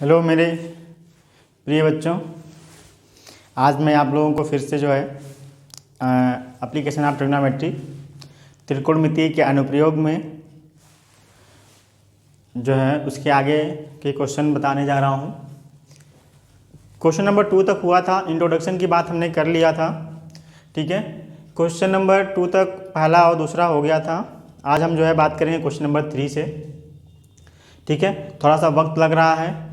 Hello मेरे प्रिय बच्चों, आज मैं आप लोगों को फिर से जो है एप्लीकेशन ऑफ ट्रिग्नोमेट्री त्रिकोणमिति के अनुप्रयोग में जो है उसके आगे के क्वेश्चन बताने जा रहा हूँ। क्वेश्चन नंबर 2 तक हुआ था, इंट्रोडक्शन की बात हमने कर लिया था, ठीक है। क्वेश्चन नंबर 2 तक पहला और दूसरा हो गया था। आज हम जो है बात करेंगे क्वेश्चन नंबर 3 से, ठीक है। थोड़ा सा वक्त लग रहा है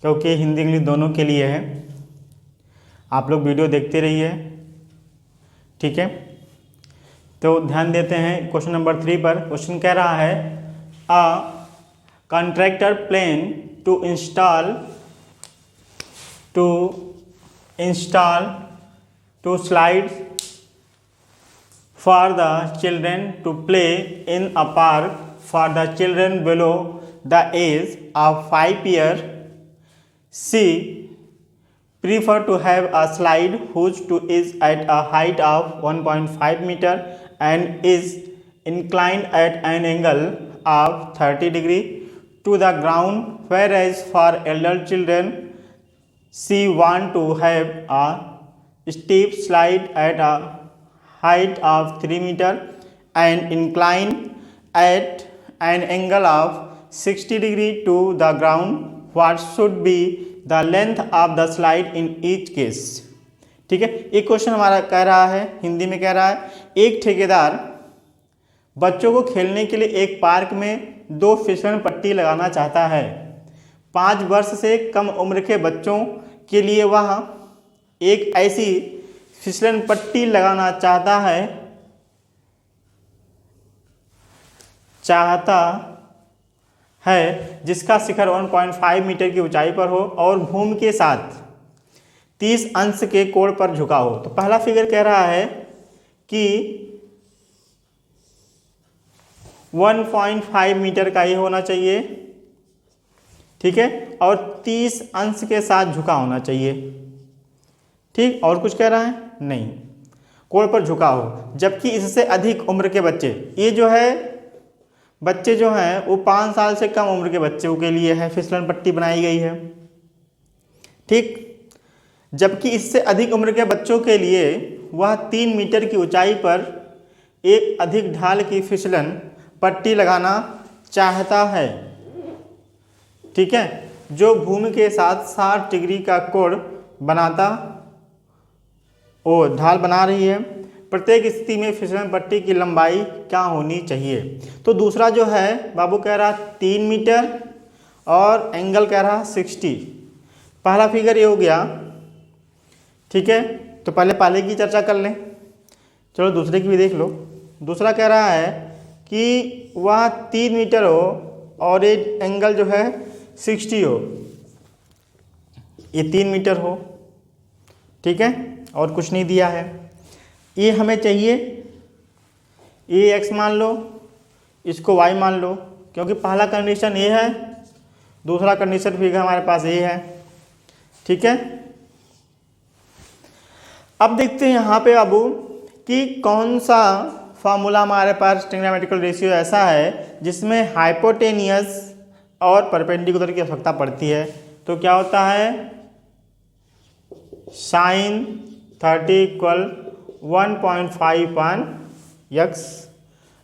क्योंकि हिंदी इंग्लिश दोनों के लिए है। आप लोग वीडियो देखते रहिए, ठीक है। तो ध्यान देते हैं क्वेश्चन नंबर 3 पर। क्वेश्चन कह रहा है a contractor plan to install two slides for the children to play in a park for the children below the age of 5 years. She prefer to have a slide whose to is at a height of 1.5 meter and is inclined at an angle of 30 degree to the ground, whereas for elder children she want to have a steep slide at a height of 3 meter and incline at an angle of 60 degree to the ground. What should be the length of the slide in each case? ठीक है। एक question हमारा कह रहा है, हिंदी में कह रहा है, एक ठेकेदार बच्चों को खेलने के लिए एक पार्क में 2 फिसलन पट्टी लगाना चाहता है। 5 वर्ष से कम उम्र के बच्चों के लिए वह एक ऐसी फिसलन पट्टी लगाना चाहता है जिसका शिखर 1.5 मीटर की ऊंचाई पर हो और भूमि के साथ 30 अंश के कोण पर झुका हो। तो पहला फिगर कह रहा है कि 1.5 मीटर का ये होना चाहिए, ठीक है, और 30 अंश के साथ झुका होना चाहिए, ठीक। और कुछ कह रहा है नहीं, कोण पर झुका हो। जबकि इससे अधिक उम्र के बच्चे, ये जो है बच्चे जो हैं वो 5 साल से कम उम्र के बच्चों के लिए है फिसलन पट्टी बनाई गई है, ठीक। जबकि इससे अधिक उम्र के बच्चों के लिए वह 3 मीटर की ऊंचाई पर एक अधिक ढाल की फिसलन पट्टी लगाना चाहता है, ठीक है, जो भूमि के साथ 60 डिग्री का कोण बनाता ढाल बना रही है। प्रत्येक स्थिति में फिसलन पट्टी की लंबाई क्या होनी चाहिए? तो दूसरा जो है बाबू कह रहा 3 मीटर और एंगल कह रहा 60। पहला फिगर ये हो गया, ठीक है। तो पहले की चर्चा कर लें, चलो दूसरे की भी देख लो। दूसरा कह रहा है कि वह 3 मीटर हो और ये एंगल जो है 60 हो, ये 3 मीटर हो, ठीक है, और कुछ नहीं दिया है। ये हमें चाहिए, ये x मान लो, इसको y मान लो, क्योंकि पहला कंडीशन ये है, दूसरा कंडीशन भी हमारे पास ये है, ठीक है। अब देखते हैं यहाँ पे बाबू कि कौन सा फॉर्मूला हमारे पास ट्रिग्नोमेट्रिकल रेशियो ऐसा है जिसमें हाइपोटेनियस और परपेंडिकुलर की आवश्यकता पड़ती है। तो क्या होता है, साइन 30 इक्वल 1.5 x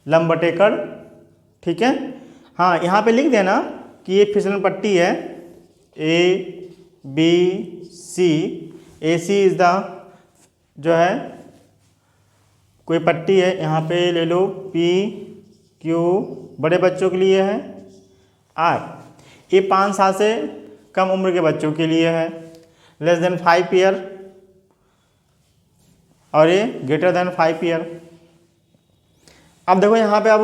लंब बटेकर, ठीक है। हाँ, यहाँ पे लिख देना कि ये फिसलन पट्टी है ABC। AC इज द जो है कोई पट्टी है, यहाँ पे ले लो PQ बड़े बच्चों के लिए है, R ये 5 साल से कम उम्र के बच्चों के लिए है, लेस देन 5 ईयर, और ये ग्रेटर देन 5 ईयर। अब देखो यहाँ पे अब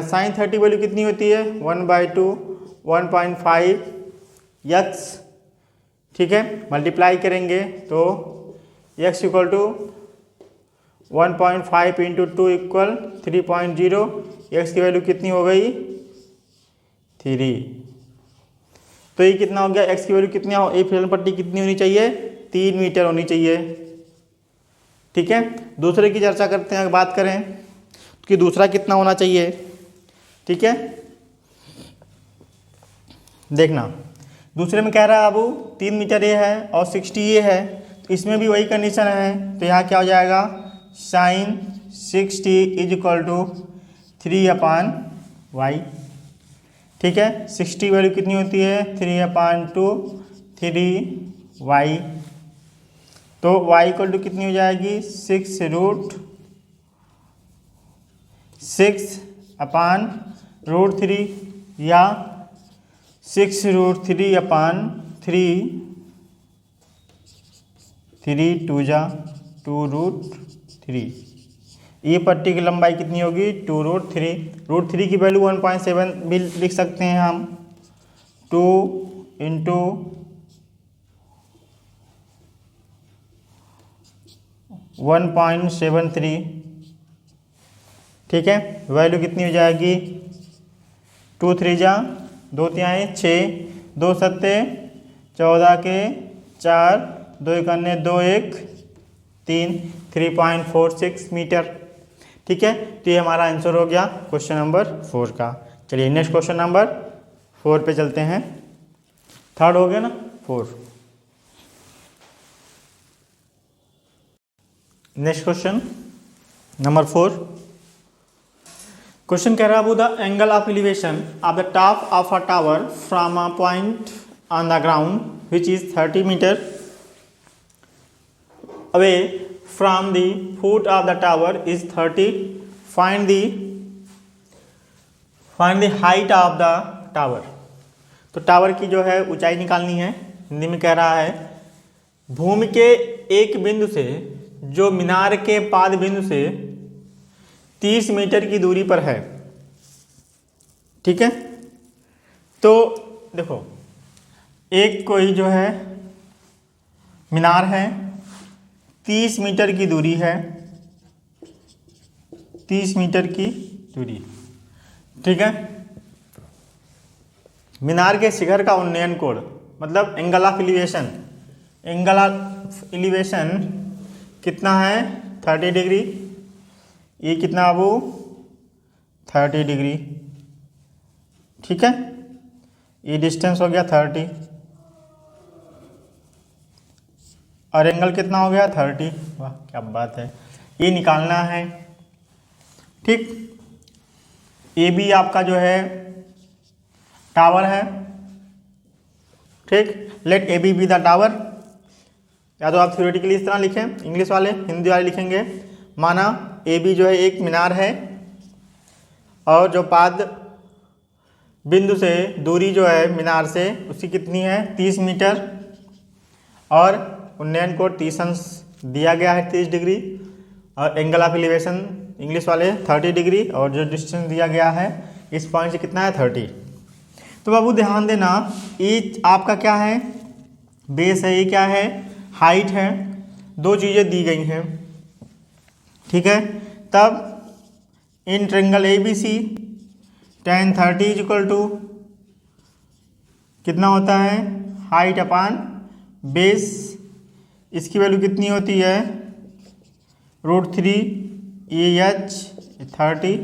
साइन 30 वैल्यू कितनी होती है, 1/2 1.5 x, ठीक है। मल्टीप्लाई करेंगे तो x equal to 1.5 into 2 equal 3.0। x की वैल्यू कितनी हो गई, 3। तो ये कितना हो गया, x की वैल्यू कितनी हो, ये फिसलन पट्टी कितनी होनी चाहिए, 3 मीटर होनी चाहिए, ठीक है। दूसरे की चर्चा करते हैं, अगर बात करें कि दूसरा कितना होना चाहिए, ठीक है। देखना दूसरे में कह रहा है बाबू 3 मीटर ये है और 60 ये है, तो इसमें भी वही कंडीशन है। तो यहाँ क्या हो जाएगा, sign 60 is equal to 3/y। ठीक है, 60 वैल्यू कितनी होती है, 3/2 3y। तो y इक्वल टू कितनी हो जाएगी, 6√6/√3 या 6√3/3 3 2 जा 2√3। ये पट्टी की लंबाई कितनी होगी, 2√3। √3 की वैल्यू 1.7 भी लिख सकते हैं हम, 2 इंटू 1.73। ठीक है, वैल्यू कितनी हो जाएगी, 2 3 जा 2 तिहाई 6, 2 सत्ते 14 के 4, 2 इकन्ने 2 1 3, 3.46 मीटर। ठीक है, तो ये हमारा आंसर हो गया क्वेश्चन नंबर 4 का। चलिए नेक्स्ट क्वेश्चन नंबर 4 पे चलते हैं। थर्ड हो गया ना, 4। Next question number 4। क्वेश्चन कह रहा है the angle of elevation of the top of a tower from a point on the ground which is 30 metre away from the foot of the tower is 30. Find the height of the tower. तो tower की जो है ऊंचाई निकालनी है। हिंदी में कह रहा है भूमि के एक बिंदु से जो मीनार के पाद बिंदु से 30 मीटर की दूरी पर है। ठीक है, तो देखो एक कोई जो है मीनार है, 30 मीटर की दूरी है, 30 मीटर की दूरी। ठीक है, मीनार के शिखर का उन्नयन कोण मतलब angle of elevation, angle of elevation कितना है, 30 डिग्री। ये कितना वो 30 डिग्री। ठीक है, ये डिस्टेंस हो गया 30 और एंगल कितना हो गया 30। वाह क्या बात है, ये निकालना है। ठीक, ए बी आपका जो है टावर है। ठीक, let A B the tower. या तो आप थ्योरेटिकली इस तरह लिखें, इंग्लिश वाले, हिंदी वाले लिखेंगे। माना ए बी जो है एक मीनार है और जो पाद बिंदु से दूरी जो है मीनार से उसकी कितनी है 30 मीटर और उन्नयन को 30 अंश दिया गया है 30 डिग्री और एंगल ऑफ एलिवेशन इंग्लिश वाले 30 डिग्री और जो डिस्टेंस दिया गया है इस पॉइंट से कितना है 30। तो बाबू ध्यान देना, ये आपका क्या है बेस है, ये क्या है हाइट है, दो चीज़ें दी गई हैं। ठीक है, तब in triangle A B C tan 30 is equal to कितना होता है हाइट अपान बेस। इसकी वैल्यू कितनी होती है √3 एच 30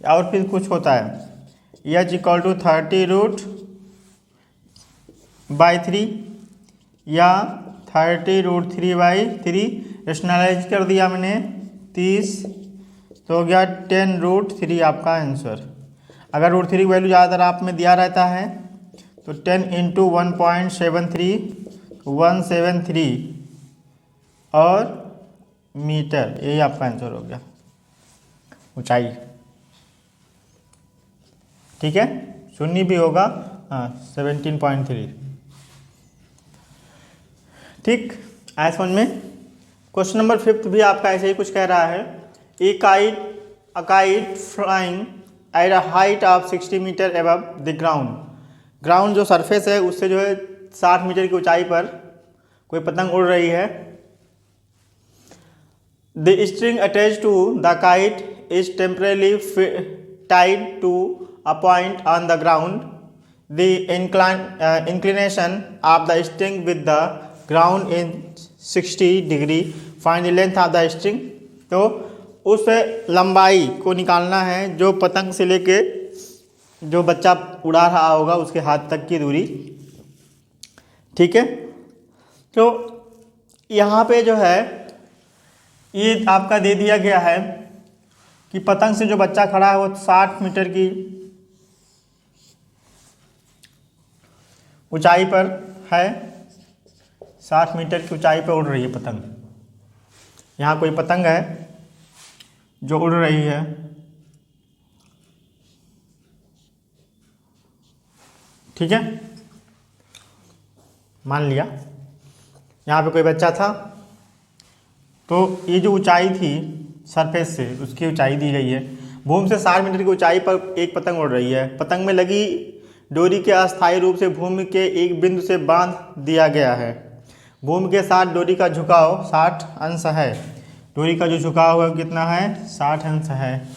और फिर कुछ होता है एच इक्वल टू 30√/3 या 30√3/3। रेशनलाइज कर दिया मैंने 30 तो हो गया 10√3 आपका आंसर। अगर √3 की वैल्यू ज़्यादातर आप में दिया रहता है तो 10 इंटू 1.73 173 और मीटर, यही आपका आंसर हो गया ऊंचाई। ठीक है, शून्य भी होगा, हाँ 17.3। ठीक, आया समझ में। क्वेश्चन नंबर 5 भी आपका ऐसे ही कुछ कह रहा है a kite flying at a height of 60 metre above the ground। Ground जो सरफेस है उससे जो है 60 मीटर की ऊंचाई पर कोई पतंग उड़ रही है। The string attached to the kite is temporarily tied to a point on the ground. The inclination of the string with the ground is 60 degree. Find the length of the string। तो उस लंबाई को निकालना है जो पतंग से लेके जो बच्चा उड़ा रहा होगा उसके हाथ तक की दूरी ठीक है। तो यहाँ पे जो है ये आपका दे दिया गया है कि पतंग से जो बच्चा खड़ा है वो 60 मीटर की ऊंचाई पर है, 60 मीटर की ऊंचाई पर उड़ रही है पतंग। यहाँ कोई पतंग है जो उड़ रही है, ठीक है। मान लिया यहाँ पे कोई बच्चा था, तो ये जो ऊंचाई थी सरफेस से उसकी ऊंचाई दी गई है। भूमि से 60 मीटर की ऊंचाई पर एक पतंग उड़ रही है। पतंग में लगी डोरी के अस्थायी रूप से भूमि के एक बिंदु से बांध दिया गया है। भूमि के साथ डोरी का झुकाव 60 अंश है। डोरी का जो झुकाव है कितना है, 60 अंश है।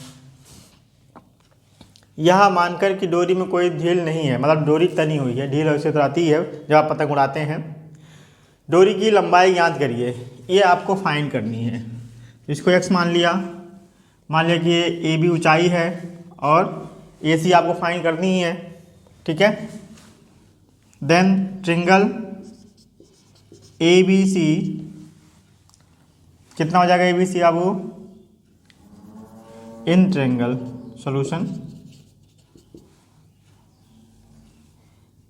यह मानकर कि डोरी में कोई ढील नहीं है, मतलब डोरी तनी हुई है, ढील वैसे तो आती है जब आप पतंग उड़ाते हैं। डोरी की लंबाई ज्ञात करिए, ये आपको फाइंड करनी है। इसको x मान लिया कि ये ए बी ऊंचाई है और ए सी आपको फाइंड करनी ही है, ठीक है। Then triangle A B C कितना हो जाएगा, ए बी सी आपको in triangle solution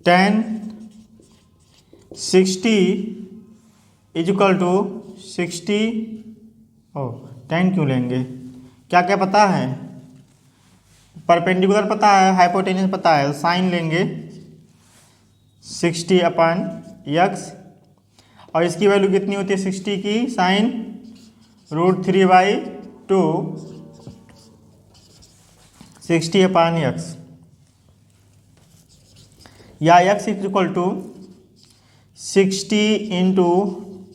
tan 60 is equal to 60 tan क्यों लेंगे, क्या क्या पता है, परपेंडिकुलर पता है, हाइपोटेन्यूस पता है, साइन लेंगे 60 अपन x और इसकी वैल्यू कितनी होती है 60 की, साइन √3/2 60 अपन x, या x इज इक्वल टू 60 इंटू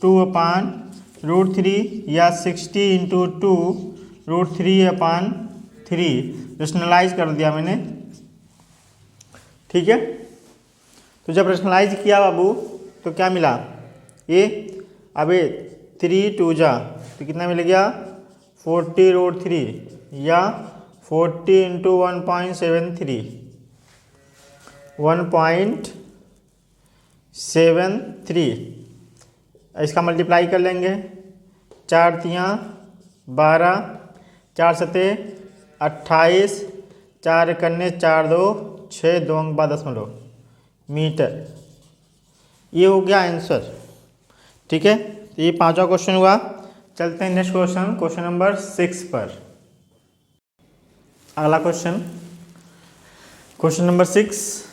2/√3 या 60 इंटू 2√3/3 रेशनलाइज कर दिया मैंने, ठीक है। तो जब रेशनलाइज किया बाबू तो क्या मिला, ये अबे 3 2 जा तो कितना मिल गया 40√3 या 40 इंटू 1.73 1.73, इसका मल्टीप्लाई कर लेंगे, 4 तियाँ 12, 4 सते 28, 4 कन्ने 4 2 6 2 अंक बाद 0 मीटर। ये हो गया आंसर, ठीक है। तो ये 5वां क्वेश्चन हुआ। चलते हैं नेक्स्ट क्वेश्चन, क्वेश्चन नंबर 6 पर। अगला क्वेश्चन नंबर 6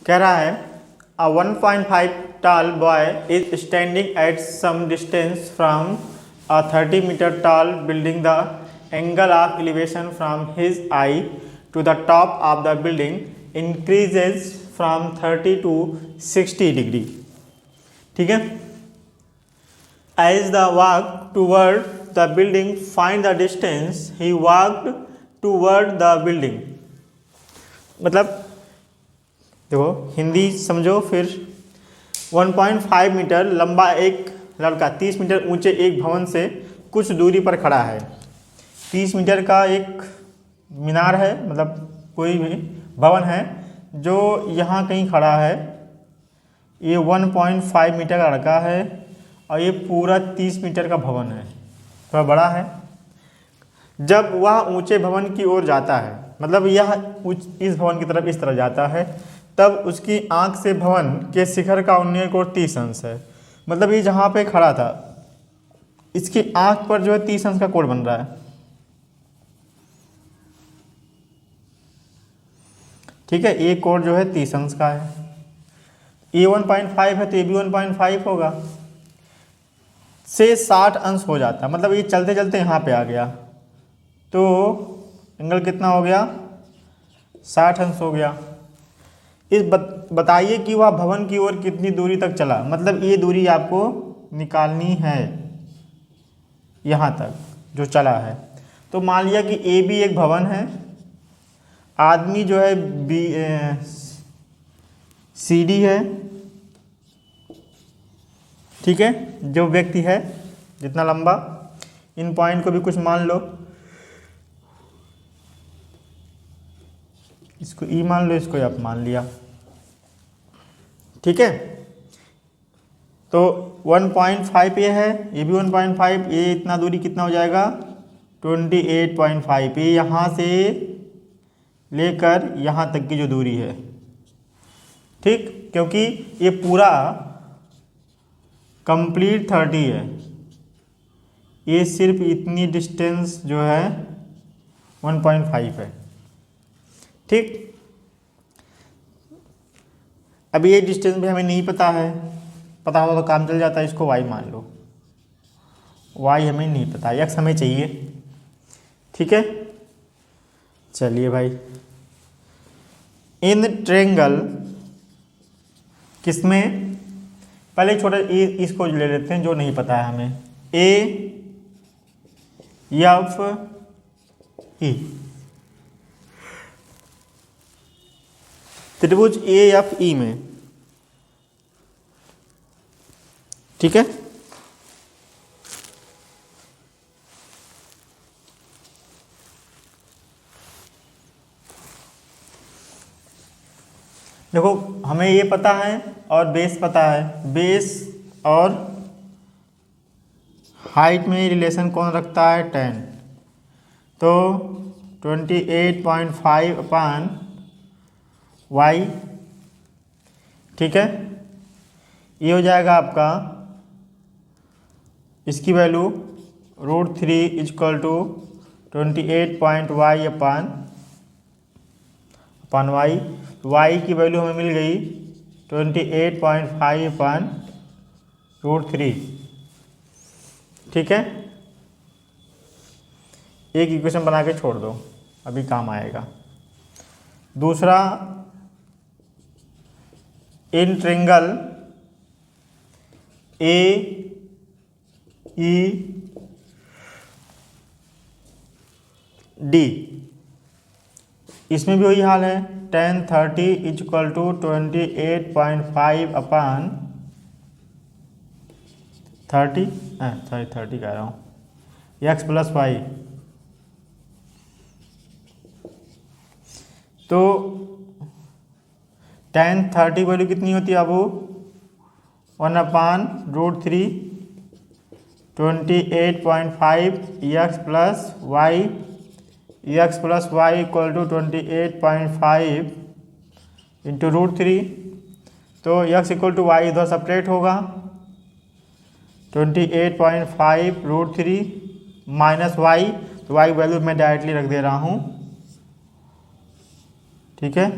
कह रहा है a 1.5 tall boy is standing at some distance from a 30 meter tall building. The angle of elevation from his eye to the top of the building increases from 30 to 60 degree, ठीक है। As the walk toward the building, find the distance he walked toward the building। मतलब देखो हिंदी समझो फिर। 1.5 metre लंबा एक लड़का 30 metre ऊंचे एक भवन से कुछ दूरी पर खड़ा है। 30 मीटर का एक मीनार है, मतलब कोई भी भवन है जो यहाँ कहीं खड़ा है। ये 1.5 मीटर का लड़का है और ये पूरा 30 मीटर का भवन है, थोड़ा बड़ा है। जब वह ऊंचे भवन की ओर जाता है, मतलब यह इस भवन की तरफ इस तरह जाता है, तब उसकी आंख से भवन के शिखर का उन्नयन कोण 30 अंश है। मतलब ये जहाँ पे खड़ा था इसकी आंख पर जो है 30 अंश का कोण बन रहा है, ठीक है। ये कोण जो है 30 अंश का है। ये 1.5 है तो ये भी 1.5 होगा, से 60 अंश हो जाता, मतलब ये चलते चलते यहाँ पे आ गया तो एंगल कितना हो गया 60 अंश हो गया। इस बताइए कि वह भवन की ओर कितनी दूरी तक चला, मतलब ये दूरी आपको निकालनी है यहाँ तक जो चला है। तो मान लिया कि ए बी एक भवन है, आदमी जो है बी सी डी है, ठीक है, जो व्यक्ति है जितना लंबा। इन पॉइंट को भी कुछ मान लो, इसको ई मान लो, इसको आप मान लिया, ठीक है। तो 1.5 ये है, ये भी 1.5, ये इतना दूरी कितना हो जाएगा 28.5। ये यहाँ से लेकर यहाँ तक की जो दूरी है, ठीक, क्योंकि ये पूरा कंप्लीट 30 है, ये सिर्फ इतनी डिस्टेंस जो है 1.5 है, ठीक। अब ये डिस्टेंस भी हमें नहीं पता है, पता हो तो काम चल जाता है, इसको y मान लो, y हमें नहीं पता, x हमें चाहिए, ठीक है। चलिए भाई, इन ट्रेंगल किसमें, पहले छोटा इसको ले लेते हैं जो नहीं पता है हमें, ए एफ ई, त्रिभुज ए एफ ई में, ठीक है। देखो हमें ये पता है और बेस पता है, बेस और हाइट में रिलेशन कौन रखता है 10, तो 28.5 अपान y, ठीक है। ये हो जाएगा आपका, इसकी value √3 is equal to 28.y upon y, y की वैल्यू हमें मिल गई 28.5 अपान √3, ठीक है। एक इक्वेशन बना के छोड़ दो, अभी काम आएगा। दूसरा, in triangle A E D, इसमें भी वही हाल है, tan 30 इजक्वल टू 28.5 अपान 30 कह रहा हूँ, x प्लस वाई। तो tan 30 वैल्यू कितनी होती है अब, 1 upon √3, 28.5 x plus y, x plus y equal to 28.5 into √3, तो x इक्वल टू वाई इधर सेपरेट होगा, 28.5 √3 माइनस वाई, तो वाई वैल्यू मैं डायरेक्टली रख दे रहा हूँ, ठीक है,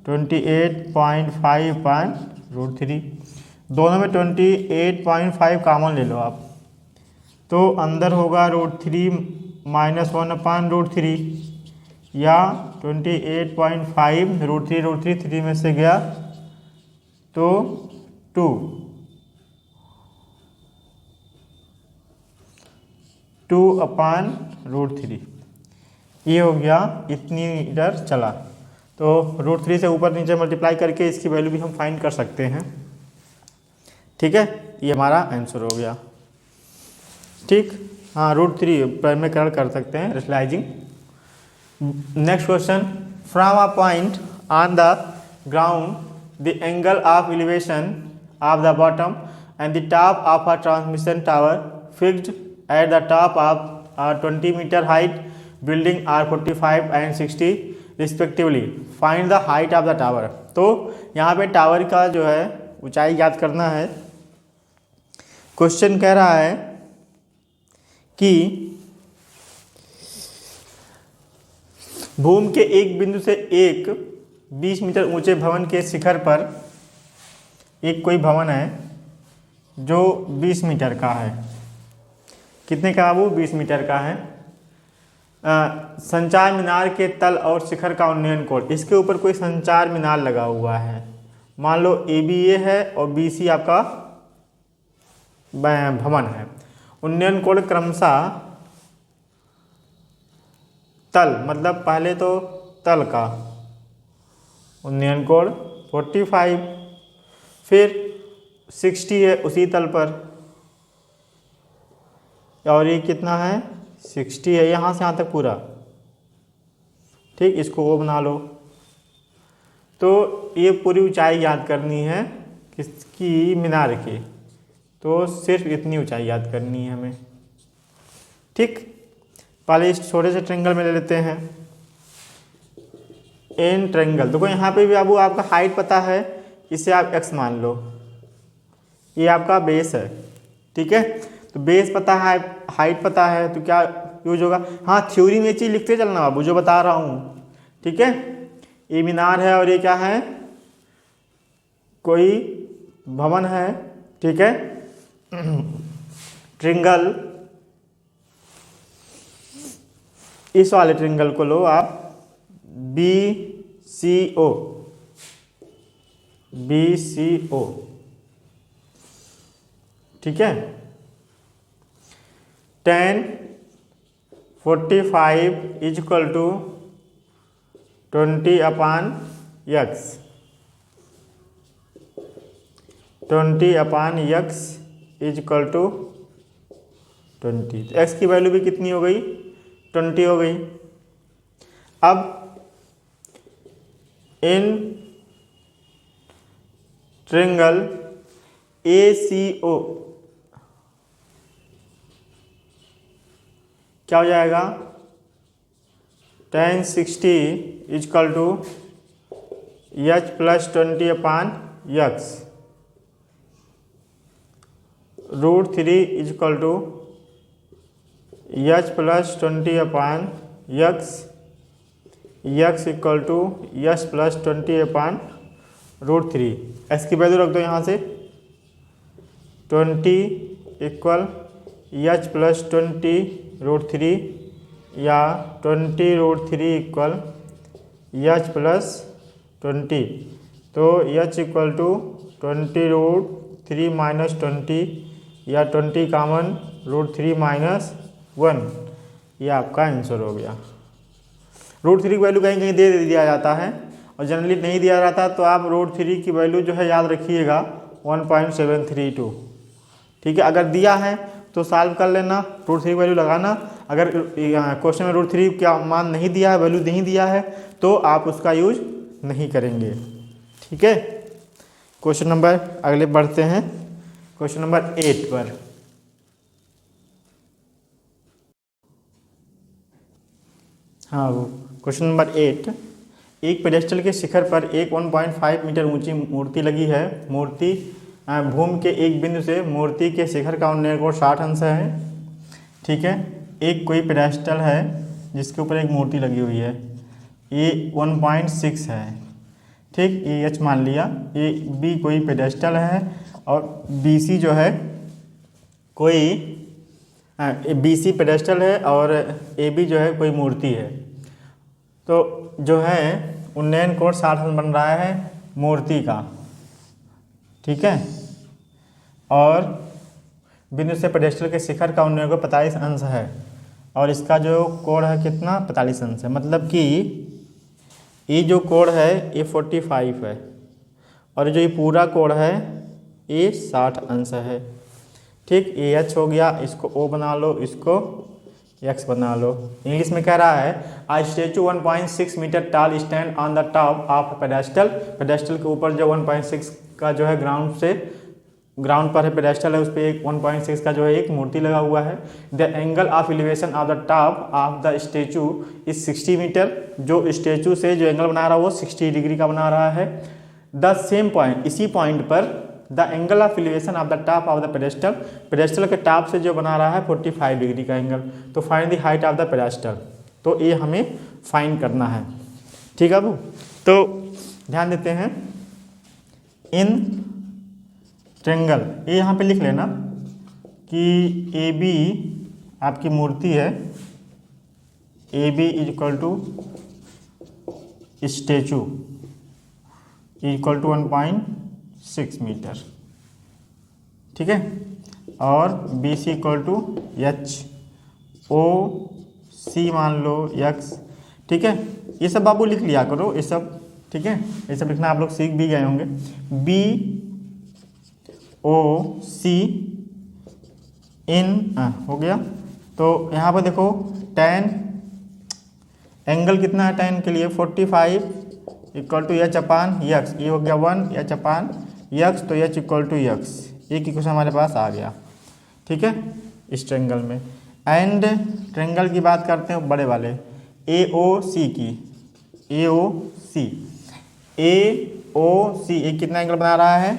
28.5 अपान √3, दोनों में 28.5 कॉमन ले लो आप, तो अंदर होगा √3 माइनस 1 अपान √3, या 28.5 √3 3 में से गया तो 2 अपान √3, ये हो गया, इतनी इधर चला, तो √3 से ऊपर नीचे मल्टीप्लाई करके इसकी वैल्यू भी हम फाइंड कर सकते हैं, ठीक है। ये हमारा आंसर हो गया, ठीक। हाँ, √3 में कर सकते हैं rationalizing. Next question, from a point on the ground the angle of elevation of the bottom and the top of a transmission tower fixed at the top of 20 metre height building are 45 and 60 respectively, find the height of the tower. तो यहाँ पे tower का जो है ऊंचाई याद करना है। क्वेश्चन कह रहा है कि भूमि के एक बिंदु से एक 20 मीटर ऊंचे भवन के शिखर पर एक कोई भवन है जो 20 मीटर का है। कितने का वो 20 मीटर का है। संचार मीनार के तल और शिखर का उन्नयन कोण, इसके ऊपर कोई संचार मीनार लगा हुआ है, मान लो ABA है और BC आपका भवन है। उन्नयन कोण क्रमशः तल, मतलब पहले तो तल का उन्नयन कोण 45, फिर 60 है उसी तल पर, और ये कितना है 60 है यहाँ से यहाँ तक पूरा, ठीक। इसको वो बना लो। तो ये पूरी ऊंचाई याद करनी है किसकी, मीनार की। तो सिर्फ इतनी ऊंचाई याद करनी है हमें। ठीक, पहले इस छोटे से ट्रेंगल में ले लेते हैं इन ट्रेंगल। देखो यहाँ पे भी बाबू आपका हाइट पता है, इसे आप x मान लो, ये आपका बेस है। ठीक है, तो बेस पता है, हाइट पता है, तो क्या यूज होगा? हाँ, थ्योरी में ये चीज़ लिखते चलना बाबू जो बता रहा हूँ। ठीक है, ये मीनार है और ये क्या है? कोई भवन है। ठीक है, ट्रिंगल, इस वाले ट्रिंगल को लो आप BCO, BCO। ठीक है, tan 45 is equal to 20/x, 20/x is equal to 20। तो x की वैल्यू भी कितनी हो गई? 20 हो गई। अब इन ट्रिंगल ACO क्या हो जाएगा? tan 60 is equal to h plus 20/x, √3 is equal to h plus 20/x, x equal to h plus 20/√3। x की वैल्यू रख दो यहाँ से, 20 इक्वल h प्लस 20√3 या 20√3 इक्वल h प्लस 20। तो h इक्वल टू 20√3 माइनस 20 या 20 कॉमन √3 माइनस 1, ये आपका आंसर हो गया। √3 की वैल्यू कहीं कहीं दे दिया जाता है और जनरली नहीं दिया जाता, तो आप √3 की वैल्यू जो है याद रखिएगा 1.732। ठीक है, अगर दिया है तो सॉल्व कर लेना, √3 की वैल्यू लगाना। अगर क्वेश्चन में √3 क्या मान नहीं दिया है, वैल्यू नहीं दिया है, तो आप उसका यूज नहीं करेंगे। ठीक है, क्वेश्चन नंबर अगले बढ़ते हैं, क्वेश्चन नंबर 8 पर। हाँ, क्वेश्चन नंबर 8, एक पेडेस्टल के शिखर पर एक 1.5 मीटर ऊंची मूर्ति लगी है। मूर्ति भूमि के एक बिंदु से मूर्ति के शिखर का उन्नयन कोण 60 अंश है। ठीक है, एक कोई पेडेस्टल है जिसके ऊपर एक मूर्ति लगी हुई है, ये 1.6 है। ठीक, ये h मान लिया, ये B कोई पेडेस्टल है और BC जो है कोई BC पेडेस्टल है और AB जो है कोई मूर्ति है। तो जो है उन्नयन कोण 60 अंश बन रहा है मूर्ति का। ठीक है, और बिंदु से पेडेस्टल के शिखर का उन्नयन कोण 45 अंश है और इसका जो कोण है कितना? 45 अंश है। मतलब कि ये जो कोण है ये 45 है और जो ये पूरा कोण है ये 60 अंश है। ठीक, ये h हो गया, इसको O बना लो, इसको x बना लो। इंग्लिश में कह रहा है आ स्टेचू 1.6 मीटर टाल stand on the top of pedestal. Pedestal के ऊपर जो 1.6 का जो है ग्राउंड पर है पेडेस्टल है, उस पर एक 1.6 का जो है एक मूर्ति लगा हुआ है। The angle of elevation of the top of the statue is 60 metre. जो स्टेचू से जो एंगल बना रहा है वो 60 डिग्री का बना रहा है। द सेम पॉइंट, इसी पॉइंट पर the angle of elevation of the top of the pedestal, pedestal के टॉप से जो बना रहा है 45 डिग्री का एंगल। तो find the height of the pedestal, तो ये हमें फाइंड करना है। ठीक है, तो ध्यान देते हैं इन ट्रेंगल, ये यहाँ पे लिख लेना कि AB आपकी मूर्ति है, AB is equal to statue equal to 1.6 metre. ठीक है, और BC equal to H, OC मान लो x। ठीक है, ये सब बाबू लिख लिया करो ये सब। ठीक है, ये सब लिखना आप लोग सीख भी गए होंगे। BOC इन हो गया। तो यहाँ पर देखो tan एंगल कितना है tan के लिए 45 इक्वल टू h/x, ये हो गया 1 h/x, तो h इक्वल टू x, एक इक्वेशन हमारे पास आ गया, ठीक है, इस ट्रेंगल में। एंड ट्रेंगल की बात करते हैं बड़े वाले AOC की। AOC एक कितना एंगल बना रहा है?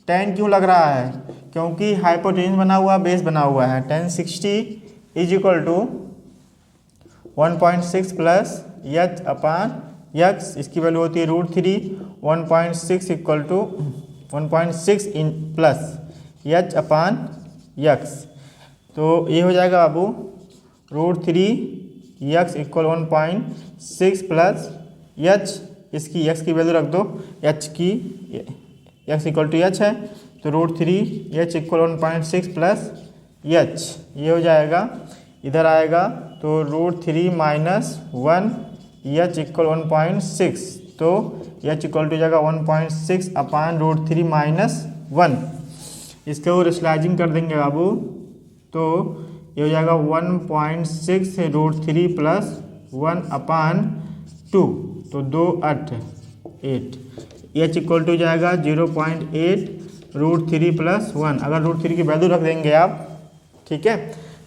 10 क्यों लग रहा है? क्योंकि हाइपोटेन्यूज बना हुआ, बेस बना हुआ है। 1060 is equal to 1.6 plus H upon x, इसकी वैल्यू होती है √3। 1.6 इक्वल टू 1.6 इन प्लस एच अपान यक्स, तो ये हो जाएगा बाबू √3 यक्स इक्वल 1.6 प्लस एच, इसकी यक्स की वैल्यू रख दो, एच की यक्स इक्वल टू एच है, तो √3 एच इक्वल 1.6 प्लस एच, ये हो जाएगा, इधर आएगा तो √3 माइनस 1 एच इक्वल 1.6, तो एच इक्वल टू जाएगा 1.6 अपान √3 माइनस 1। इसके वो स्लाइजिंग कर देंगे बाबू, तो ये हो जाएगा 1.6 √3 प्लस 1 अपान 2, तो 2 8 एच इक्वल टू जाएगा 0.8 √3 प्लस 1। अगर √3 की वैल्यू रख देंगे आप, ठीक है,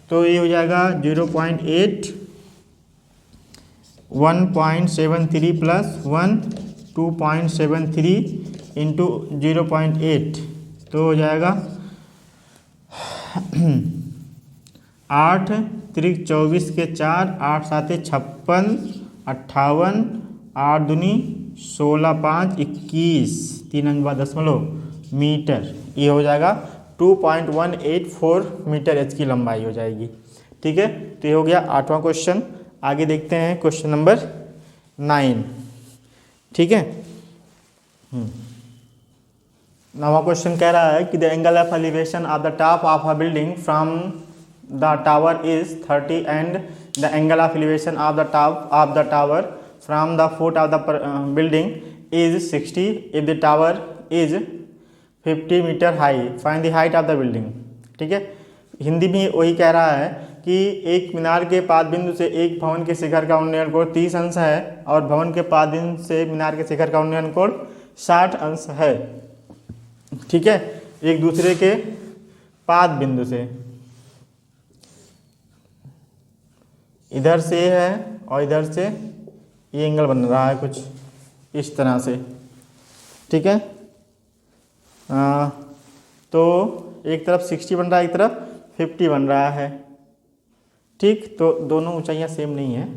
तो ये हो जाएगा 0.8 1.73 प्लस 1 2.73 इंटू 0.8, तो हो जाएगा 8 त्रिक 24 के 4, 8 7 56, 58, 8 दूनी 16, 5 21, 3 अंक बाद दशमलव मीटर, ये हो जाएगा 2.184 मीटर एच की लंबाई हो जाएगी, ठीक है। तो ये हो गया 8वां क्वेश्चन। आगे देखते हैं क्वेश्चन नंबर 9, ठीक है। 9वां क्वेश्चन कह रहा है कि the angle of elevation of the top of a building from the tower is 30 and the angle of elevation of the top of the tower from the foot of the building is 60 if the tower is 50 metre high, find the height of the building, ठीक है। हिंदी में वही कह रहा है कि एक मीनार के पाद बिंदु से एक भवन के शिखर का उन्नयन कोण 30 अंश है और भवन के पाद बिंदु से मीनार के शिखर का उन्नयन कोण 60 अंश है, ठीक है, एक दूसरे के पाद बिंदु से। इधर से है और इधर से ये एंगल बन रहा है कुछ इस तरह से, ठीक है। तो एक तरफ 60 बन रहा है, एक तरफ 50 बन रहा है, ठीक। तो दोनों ऊंचाइयां सेम नहीं है,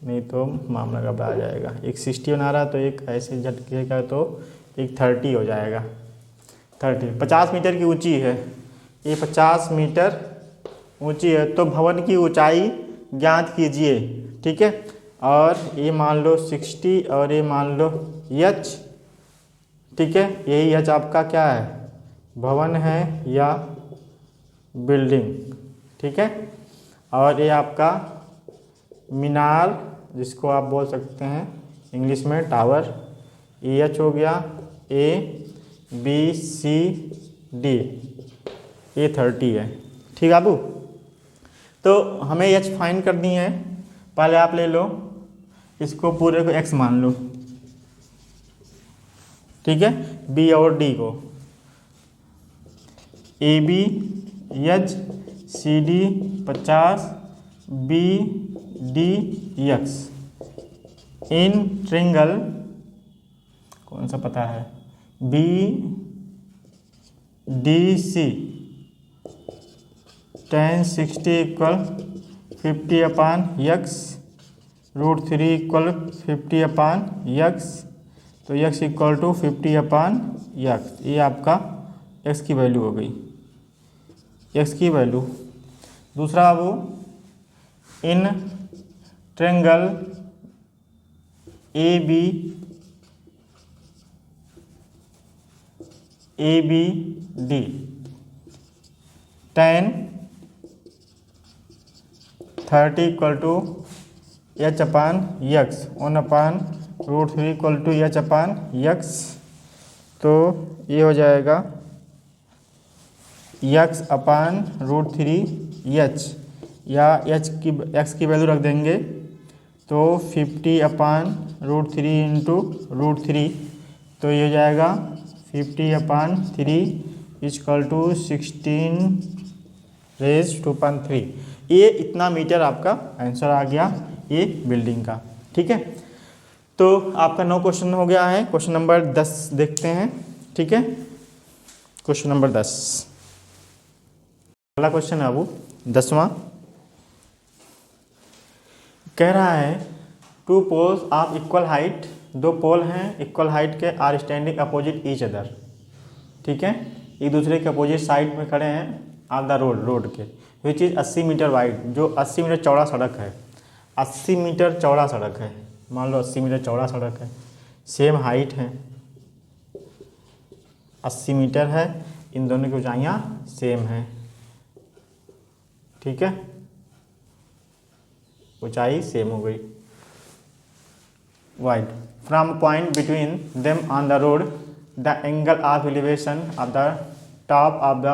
नहीं तो मामला घबरा जाएगा। एक 60 बना रहा है तो एक ऐसे झटके का, तो एक 30 हो जाएगा। 30 50 मीटर की ऊंची है, ये 50 मीटर ऊंची है, तो भवन की ऊंचाई ज्ञात कीजिए, ठीक है। और ये मान लो 60 और ये मान लो एच, ठीक है। यही एच आपका क्या है? भवन है या बिल्डिंग, ठीक है। और ये आपका मीनार, जिसको आप बोल सकते हैं इंग्लिश में टावर, एच हो गया, A B C D, ये 30 है, ठीक है बाबू। तो हमें एच फाइंड करनी है। पहले आप ले लो इसको, पूरे को x मान लो, ठीक है, B और D को, AB H CD 50 BD x in triangle, कौन सा पता है, BDC 1060 equal 50 upon x, √3 equal 50 upon x, तो x equal to 50 upon x, ये आपका x की वैल्यू हो गई, x की वैल्यू। दूसरा वो in triangle ABD 10 30 equal to H upon x, 1 upon √3 equal to H upon x, तो ये हो जाएगा यक्स अपान √3 एच, या एक्स की वैल्यू रख देंगे, तो 50 अपान √3 इंटू √3, तो ये हो जाएगा 50 अपान 3 इक्वल टू 16⁻²3। ये इतना मीटर आपका आंसर आ गया ये बिल्डिंग का। ठीक है, तो आपका 9 क्वेश्चन हो गया है। क्वेश्चन नंबर 10 देखते हैं। ठीक है, क्वेश्चन नंबर 10, अगला क्वेश्चन है अब 10वां। कह रहा है two poles of equal height, दो पोल हैं इक्वल हाइट के, are standing opposite each other. ठीक है, एक दूसरे के अपोजिट साइड में खड़े हैं ऑन द रोड के, विच इज़ 80 मीटर वाइड, जो 80 मीटर चौड़ा सड़क है। 80 मीटर चौड़ा सड़क है, मान लो 80 मीटर चौड़ा सड़क है, सेम हाइट है, 80 मीटर है, इन दोनों की ऊंचाइयाँ सेम हैं। ठीक है, ऊंचाई सेम हो गई। Wide from point between them on the road the angle of elevation of the top of the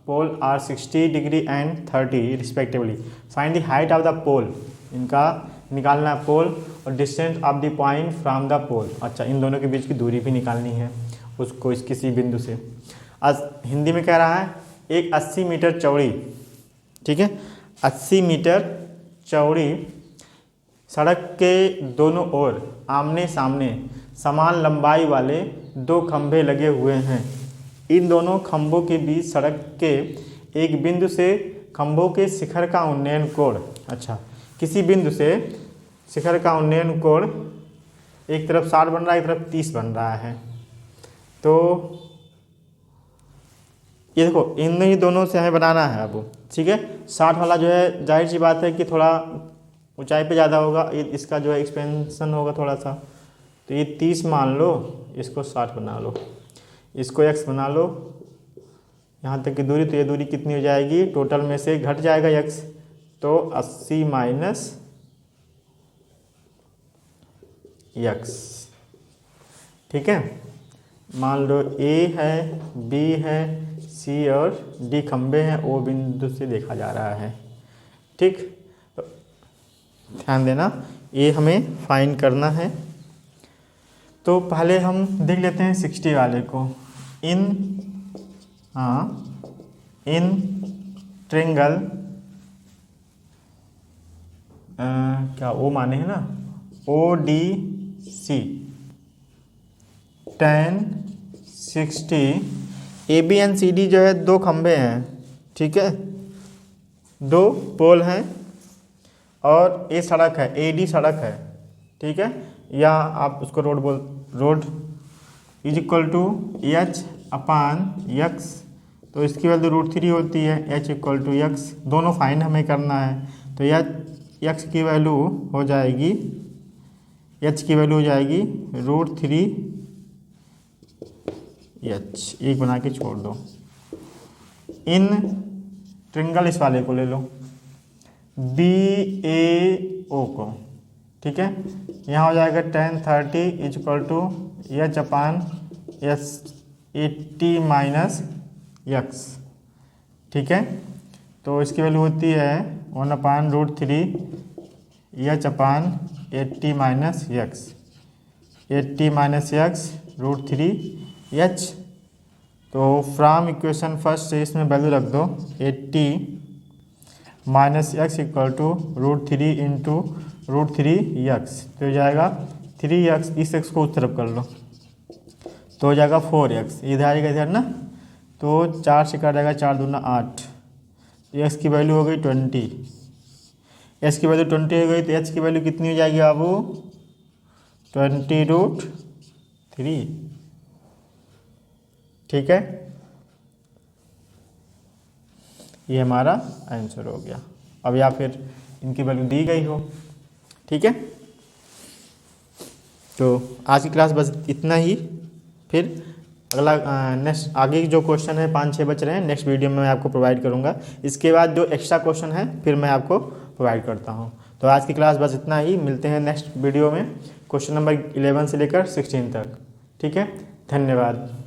pole are 60 degree and 30 respectively. Find the height of the pole, इनका निकालना है पोल, और distance of the point from the pole. अच्छा, इन दोनों के बीच की दूरी भी निकालनी है उसको इस किसी बिंदु से। आज हिंदी में कह रहा है एक 80 मीटर चौड़ी, ठीक है, 80 मीटर चौड़ी सड़क के दोनों ओर आमने सामने समान लंबाई वाले दो खंभे लगे हुए हैं। इन दोनों खंभों के बीच सड़क के एक बिंदु से खंभों के शिखर का उन्नयन कोण, अच्छा, किसी बिंदु से शिखर का उन्नयन कोण एक तरफ 60 बन रहा है, एक तरफ 30 बन रहा है। तो ये देखो, इन ही दोनों से हमें बनाना है अब। ठीक है, 60 वाला जो है जाहिर सी बात है कि थोड़ा ऊंचाई पे ज़्यादा होगा, इसका जो है एक्सपेंशन होगा थोड़ा सा। तो ये 30 मान लो, इसको 60 बना लो, इसको x बना लो, यहाँ तक की दूरी। तो ये दूरी कितनी हो जाएगी, टोटल में से घट जाएगा x, तो 80 माइनस x। ठीक है, मान लो A है, B है, C और D खंबे हैं, O बिंदु से देखा जा रहा है। ठीक, तो ध्यान देना, ये हमें फाइंड करना है। तो पहले हम देख लेते हैं 60 वाले को। इन ट्रेंगल, क्या ओ माने है ना, ODC tan 60, AB and CD जो है दो खंबे हैं। ठीक है, दो पोल हैं और ये सड़क है, AD सड़क है। ठीक है, या आप उसको road is equal to H/x, तो इसकी वैल्यू √3 होती है, H इक्वल टू x, दोनों फाइंड हमें करना है। तो x की वैल्यू हो जाएगी, h की वैल्यू हो जाएगी √3h, एक बना के छोड़ दो। इन ट्रिंगल इस वाले को ले लो, BAO को। ठीक है, यहाँ हो जाएगा tan 30 is equal to H/s 80 minus x। ठीक है, तो इसकी वैल्यू होती है 1/√3 H/80 minus x, 80 minus x √3h। तो फ्रॉम इक्वेशन फर्स्ट से इसमें वैल्यू रख दो, 80 minus x equal to √3 into √3x, तो हो जाएगा 3x, इस x को उस तरफ कर लो तो हो जाएगा 4x, इधर आएगा इधर ना, तो 4 से काट जाएगा, 4 दूना 8, तो x की वैल्यू हो गई 20, x की वैल्यू 20 हो गई, तो h की वैल्यू कितनी हो जाएगी बाबू, 20√3। ठीक है, ये हमारा आंसर हो गया। अब या फिर इनकी वैल्यू दी गई हो। ठीक है, तो आज की क्लास बस इतना ही। फिर अगला नेक्स्ट आगे जो क्वेश्चन है 5-6 बच रहे हैं, नेक्स्ट वीडियो में मैं आपको प्रोवाइड करूंगा। इसके बाद जो एक्स्ट्रा क्वेश्चन है फिर मैं आपको प्रोवाइड करता हूं। तो आज की क्लास बस इतना ही, मिलते हैं नेक्स्ट वीडियो में क्वेश्चन नंबर 11 से लेकर 16 तक। ठीक है, धन्यवाद।